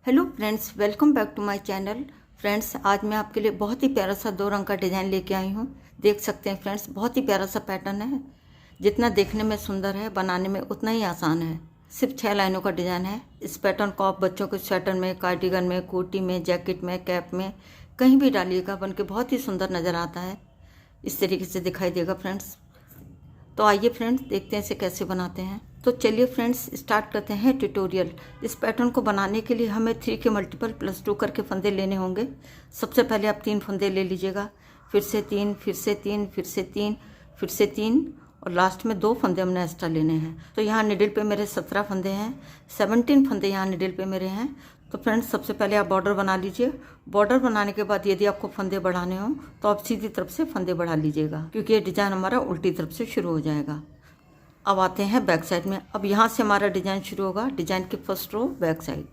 Hello friends, welcome back to my channel. Friends, आज मैं आपके लिए बहुत ही प्यारा सा 2 रंग का डिज़ाइन लेके आई हूँ। देख सकते हैं फ्रेंड्स, बहुत ही प्यारा सा पैटर्न है। जितना देखने में सुंदर है, बनाने में उतना ही आसान है। सिर्फ 6 लाइनों का डिज़ाइन है। इस पैटर्न को आप बच्चों के स्वेटर में, कार्डिगन में, कोटी में, जैकेट में, कैप में कहीं भी डालिएगा, बन के बहुत ही सुंदर नज़र आता है। इस तरीके से दिखाई देगा फ्रेंड्स। तो आइए फ्रेंड्स, देखते हैं इसे कैसे बनाते हैं। तो चलिए फ्रेंड्स, स्टार्ट करते हैं ट्यूटोरियल। इस पैटर्न को बनाने के लिए हमें 3 के मल्टीपल +2 करके फंदे लेने होंगे। सबसे पहले आप 3 फंदे ले लीजिएगा, फिर से 3, फिर से 3, फिर से 3, फिर से 3 और लास्ट में 2 फंदे हमने एक्स्ट्रा लेने हैं। तो यहाँ निडल पे मेरे 17 फंदे हैं, 17 फंदे यहाँ निडल पे मेरे हैं। तो फ्रेंड्स, सबसे पहले आप बॉर्डर बना लीजिए। बॉर्डर बनाने के बाद यदि आपको फंदे बढ़ाने हो तो आप सीधी तरफ से फंदे बढ़ा लीजिएगा, क्योंकि ये डिज़ाइन हमारा उल्टी तरफ से शुरू हो जाएगा। अब आते हैं बैक साइड में। अब यहाँ से हमारा डिज़ाइन शुरू होगा। डिज़ाइन की फर्स्ट रो बैक साइड।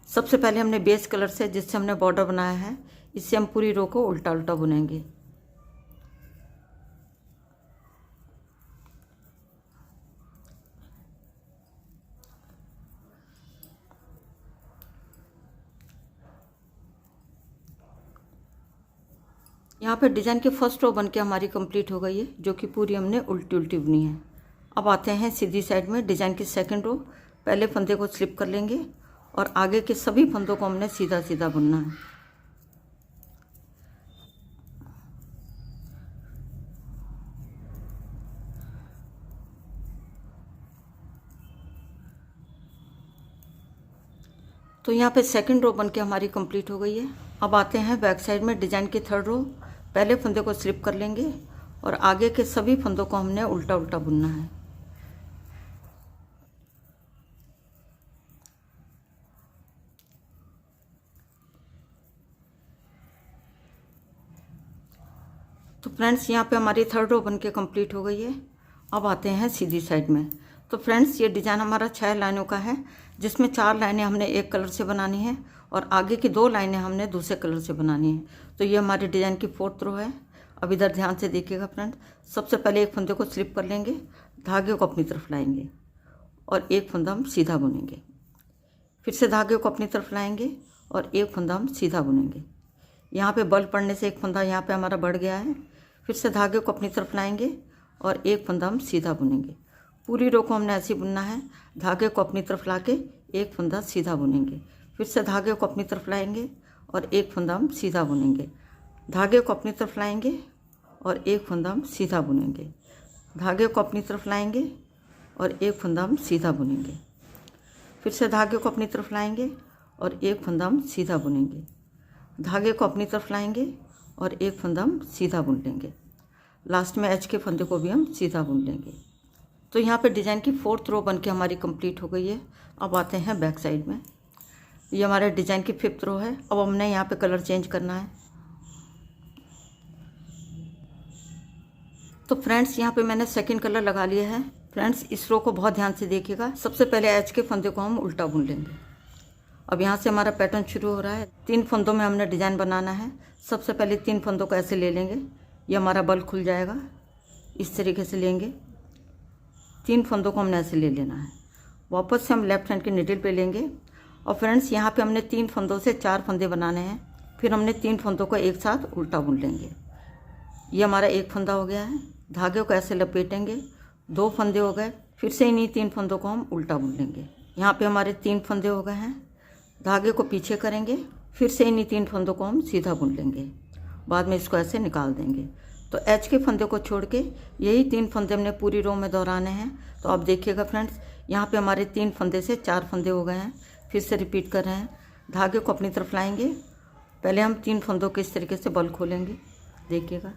सबसे पहले हमने बेस कलर से, जिससे हमने बॉर्डर बनाया है, इससे हम पूरी रो को उल्टा उल्टा बुनेंगे। यहाँ पे डिज़ाइन की फर्स्ट रो बनके हमारी कंप्लीट हो गई है, जो कि पूरी हमने उल्टी उल्टी बुनी है। अब आते हैं सीधी साइड में। डिज़ाइन की सेकंड रो। पहले फंदे को स्लिप कर लेंगे और आगे के सभी फंदों को हमने सीधा सीधा बुनना है। तो यहाँ पे सेकंड रो बनके हमारी कंप्लीट हो गई है। अब आते हैं बैक साइड में। डिज़ाइन की थर्ड रो। पहले फंदे को स्लिप कर लेंगे और आगे के सभी फंदों को हमने उल्टा उल्टा बुनना है। तो फ्रेंड्स, यहाँ पे हमारी थर्ड रो बनके कंप्लीट हो गई है। अब आते हैं सीधी साइड में। तो फ्रेंड्स, ये डिज़ाइन हमारा 6 लाइनों का है, जिसमें 4 लाइनें हमने एक कलर से बनानी है और आगे की 2 लाइनें हमने दूसरे कलर से बनानी है। तो ये हमारे डिज़ाइन की फोर्थ रो है। अब इधर ध्यान से देखिएगा फ्रेंड्स। सबसे पहले एक फंदे को स्लिप कर लेंगे, धागे को अपनी तरफ लाएंगे और एक फंदा हम सीधा बुनेंगे। फिर से धागे को अपनी तरफ लाएंगे और एक फंदा हम सीधा बुनेंगे। यहाँ पे बल पड़ने से एक फंदा यहाँ पे हमारा बढ़ गया है। फिर से धागे को अपनी तरफ लाएंगे और एक फंदा हम सीधा बुनेंगे। पूरी रो को हमने ऐसे ही बुनना है। धागे को अपनी तरफ ला के एक फंदा सीधा बुनेंगे। फिर से धागे को अपनी तरफ लाएंगे और एक फंदा हम सीधा बुनेंगे। धागे को अपनी तरफ लाएंगे और एक फंदा हम सीधा बुनेंगे। धागे को अपनी तरफ लाएंगे और एक फंदा हम सीधा बुनेंगे। फिर से धागे को अपनी तरफ लाएंगे और एक फंदा हम सीधा बुनेंगे। धागे को अपनी तरफ लाएंगे और एक फंदा हम सीधा बुन लेंगे। लास्ट में एज के फंदे को भी हम सीधा बुन लेंगे। तो यहाँ पे डिज़ाइन की फोर्थ रो बनके हमारी कंप्लीट हो गई है। अब आते हैं बैक साइड में। ये हमारे डिज़ाइन की फिफ्थ रो है। अब हमने यहाँ पे कलर चेंज करना है। तो फ्रेंड्स, यहाँ पे मैंने सेकंड कलर लगा लिया है। फ्रेंड्स, इस रो को बहुत ध्यान से देखिएगा। सबसे पहले एज के फंदे को हम उल्टा बुन लेंगे। अब यहाँ से हमारा पैटर्न शुरू हो रहा है। 3 फंदों में हमने डिज़ाइन बनाना है। सबसे पहले 3 फंदों को ऐसे ले लेंगे। ये हमारा बल खुल जाएगा। इस तरीके से लेंगे। 3 फंदों को हमने ऐसे ले लेना है। वापस से हम लेफ्ट हैंड के निडल पे लेंगे और फ्रेंड्स, यहाँ पे हमने 3 फंदों से 4 फंदे बनाने हैं। फिर हमने 3 फंदों को एक साथ उल्टा बुन लेंगे। ये हमारा एक फंदा हो गया है। धागे को ऐसे लपेटेंगे। 2 फंदे हो गए। फिर से इन्हीं 3 फंदों को हम उल्टा बुन लेंगे। यहाँ पे हमारे 3 फंदे हो गए हैं। धागे को पीछे करेंगे। फिर से इन्हीं 3 फंदों को हम सीधा बुन लेंगे। बाद में इसको ऐसे निकाल देंगे। तो एच के फंदे को छोड़ के यही 3 फंदे हमने पूरी रो में दोहराने हैं। तो आप देखिएगा फ्रेंड्स, यहाँ पे हमारे 3 फंदे से 4 फंदे हो गए हैं। फिर से रिपीट कर रहे हैं। धागे को अपनी तरफ लाएंगे। पहले हम 3 फंदों के इस तरीके से बल खोलेंगे। देखिएगा,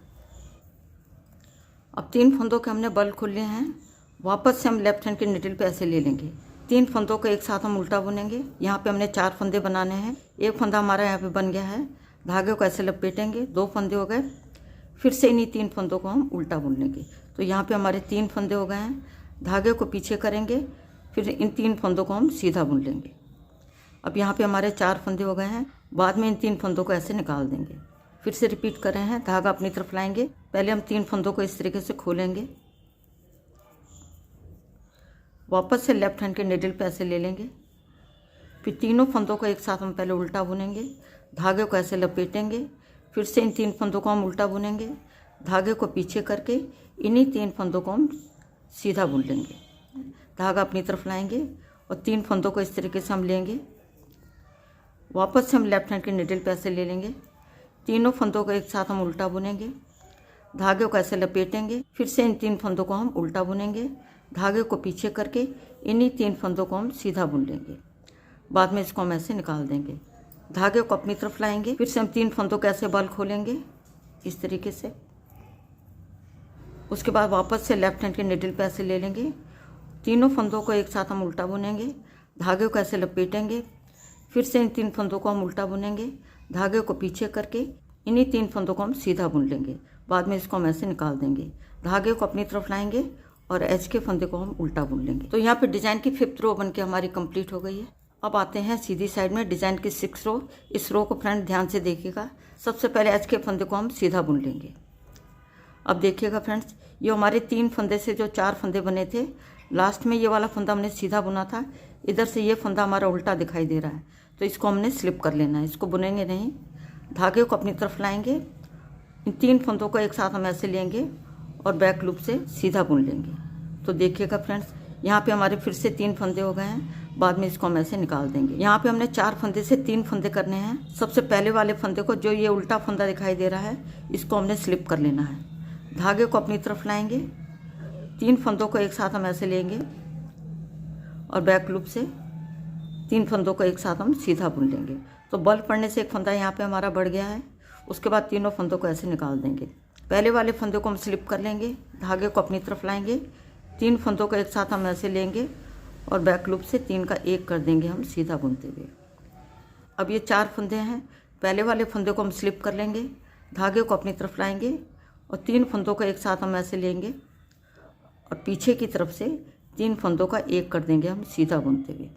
अब 3 फंदों के हमने बल खोले हैं। वापस से हम लेफ्ट हैंड के निडल पे ऐसे ले लेंगे। 3 फंदों को एक साथ हम उल्टा बुनेंगे। यहाँ पे हमने 4 फंदे बनाने हैं। एक फंदा हमारा यहाँ पे बन गया है। धागे को ऐसे लपेटेंगे। 2 फंदे हो गए। फिर से इन्हीं 3 फंदों को हम उल्टा बुन लेंगे। तो यहाँ पे हमारे 3 फंदे हो गए हैं। धागे को पीछे करेंगे। फिर इन 3 फंदों को हम सीधा बुन लेंगे। अब यहाँ पे हमारे 4 फंदे हो गए हैं। बाद में इन 3 फंदों को ऐसे निकाल देंगे। फिर से रिपीट कर रहे हैं। धागा अपनी तरफ लाएंगे। पहले हम 3 फंदों को इस तरीके से खोलेंगे। वापस से लेफ्ट हैंड के निडल पे ऐसे ले लेंगे। फिर तीनों फंदों को एक साथ हम पहले उल्टा बुनेंगे, धागे को ऐसे लपेटेंगे, फिर से इन 3 फंदों को हम उल्टा बुनेंगे, धागे को पीछे करके इन्हीं 3 फंदों को हम सीधा बुन लेंगे। धागा अपनी तरफ लाएंगे और 3 फंदों को इस तरीके से हम लेंगे, वापस से हम लेफ्ट हैंड के निडल पे ऐसे ले लेंगे, तीनों फंदों को एक साथ हम उल्टा बुनेंगे, धागे को ऐसे लपेटेंगे, फिर से इन 3 फंदों को हम उल्टा बुनेंगे, धागे को पीछे करके इन्हीं 3 फंदों को हम सीधा बुन लेंगे। बाद में इसको हम ऐसे निकाल देंगे। धागे को अपनी तरफ लाएंगे, फिर से हम 3 फंदों को ऐसे बल खोलेंगे इस तरीके से। उसके बाद वापस से लेफ्ट हैंड के निडल पे ऐसे ले लेंगे, तीनों फंदों को एक साथ हम उल्टा बुनेंगे, धागे को ऐसे लपेटेंगे, फिर से इन 3 फंदों को हम उल्टा बुनेंगे, धागे को पीछे करके इन्हीं 3 फंदों को हम सीधा बुन लेंगे। बाद में इसको हम ऐसे निकाल देंगे। धागे को अपनी तरफ लाएंगे और एज के फंदे को हम उल्टा बुन लेंगे। तो यहाँ पे डिजाइन की 5th रो बन के हमारी कंप्लीट हो गई है। अब आते हैं सीधी साइड में डिजाइन की 6th रो। इस रो को फ्रेंड ध्यान से देखिएगा। सबसे पहले एज के फंदे को हम सीधा बुन लेंगे। अब देखिएगा फ्रेंड्स, ये हमारे 3 फंदे से जो 4 फंदे बने थे, लास्ट में ये वाला फंदा हमने सीधा बुना था, इधर से ये फंदा हमारा उल्टा दिखाई दे रहा है, तो इसको हमने स्लिप कर लेना है। इसको बुनेंगे नहीं, धागे को अपनी तरफ लाएंगे, इन 3 फंदों को एक साथ हम ऐसे लेंगे और बैक लूप से सीधा बुन लेंगे। तो देखिएगा फ्रेंड्स, यहाँ पे हमारे फिर से 3 फंदे हो गए हैं। बाद में इसको हम ऐसे निकाल देंगे। यहाँ पे हमने 4 फंदे से 3 फंदे करने हैं। सबसे पहले वाले फंदे को, जो ये उल्टा फंदा दिखाई दे रहा है, इसको हमने स्लिप कर लेना है। धागे को अपनी तरफ लाएंगे, 3 फंदों को एक साथ हम ऐसे लेंगे और बैक लूप से 3 फंदों को एक साथ हम सीधा बुन लेंगे। तो बल पड़ने से एक फंदा यहाँ पे हमारा बढ़ गया है। उसके बाद तीनों फंदों को ऐसे निकाल देंगे। पहले वाले फंदे को हम स्लिप कर लेंगे, धागे को अपनी तरफ लाएंगे, 3 फंदों को एक साथ हम ऐसे लेंगे और बैक लूप से 3 का 1 कर देंगे हम सीधा बुनते हुए। अब ये 4 फंदे हैं। पहले वाले फंदे को हम स्लिप कर लेंगे, धागे को अपनी तरफ लाएंगे और 3 फंदों को एक साथ हम ऐसे लेंगे और पीछे की तरफ से 3 फंदों का 1 कर देंगे हम सीधा बुनते हुए।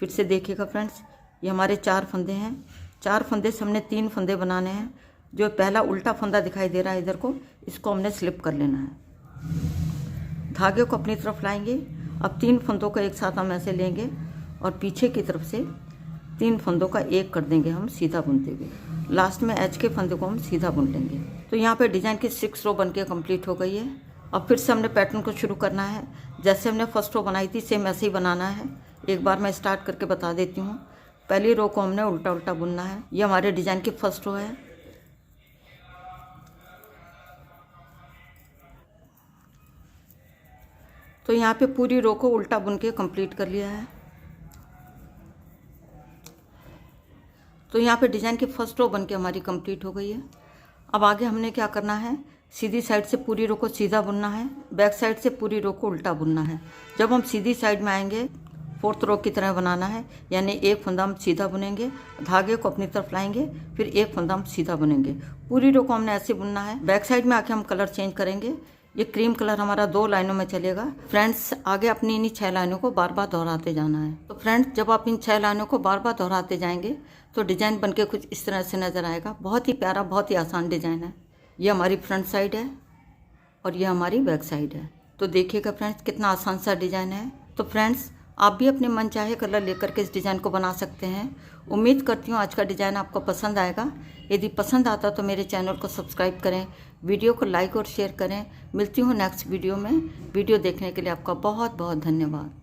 फिर से देखिएगा फ्रेंड्स, ये हमारे 4 फंदे हैं। 4 फंदे से हमने 3 फंदे बनाने हैं। जो पहला उल्टा फंदा दिखाई दे रहा है इधर को, इसको हमने स्लिप कर लेना है। धागे को अपनी तरफ लाएंगे। अब 3 फंदों को एक साथ हम ऐसे लेंगे और पीछे की तरफ से 3 फंदों का 1 कर देंगे हम सीधा बुनते हुए। लास्ट में एज के फंदे को हम सीधा बुन लेंगे। तो यहाँ पे डिजाइन की 6 रो बन के कम्प्लीट हो गई है। अब फिर से हमने पैटर्न को शुरू करना है। जैसे हमने फर्स्ट रो बनाई थी, सेम ऐसे ही बनाना है। एक बार मैं स्टार्ट करके बता देती हूँ। पहली रो को हमने उल्टा उल्टा बुनना है। ये हमारे डिजाइन की फर्स्ट रो है। तो यहाँ पे पूरी रो को उल्टा बुन के कंप्लीट कर लिया है। तो यहाँ पे डिजाइन की फर्स्ट रो बन के हमारी कंप्लीट हो गई है। अब आगे हमने क्या करना है, सीधी साइड से पूरी रो को सीधा बुनना है, बैक साइड से पूरी रो को उल्टा बुनना है। जब हम सीधी साइड में आएंगे, 4th रो की तरह बनाना है, यानी एक फंदा हम सीधा बुनेंगे, धागे को अपनी तरफ लाएंगे, फिर एक फंदा हम सीधा बुनेंगे। पूरी रो को हमने ऐसे बुनना है। बैक साइड में आके हम कलर चेंज करेंगे। ये क्रीम कलर हमारा 2 लाइनों में चलेगा। फ्रेंड्स, आगे अपनी इन्हीं 6 लाइनों को बार बार दोहराते जाना है। तो फ्रेंड्स, जब आप इन 6 लाइनों को बार बार दोहराते जाएंगे तो डिजाइन बनके कुछ इस तरह से नजर आएगा। बहुत ही प्यारा, बहुत ही आसान डिजाइन है। ये हमारी फ्रंट साइड है और ये हमारी बैक साइड है। तो देखिएगा फ्रेंड्स, कितना आसान सा डिजाइन है। तो फ्रेंड्स, आप भी अपने मन चाहे कलर लेकर के इस डिज़ाइन को बना सकते हैं। उम्मीद करती हूँ आज का डिज़ाइन आपको पसंद आएगा। यदि पसंद आता तो मेरे चैनल को सब्सक्राइब करें, वीडियो को लाइक और शेयर करें। मिलती हूँ नेक्स्ट वीडियो में। वीडियो देखने के लिए आपका बहुत बहुत धन्यवाद।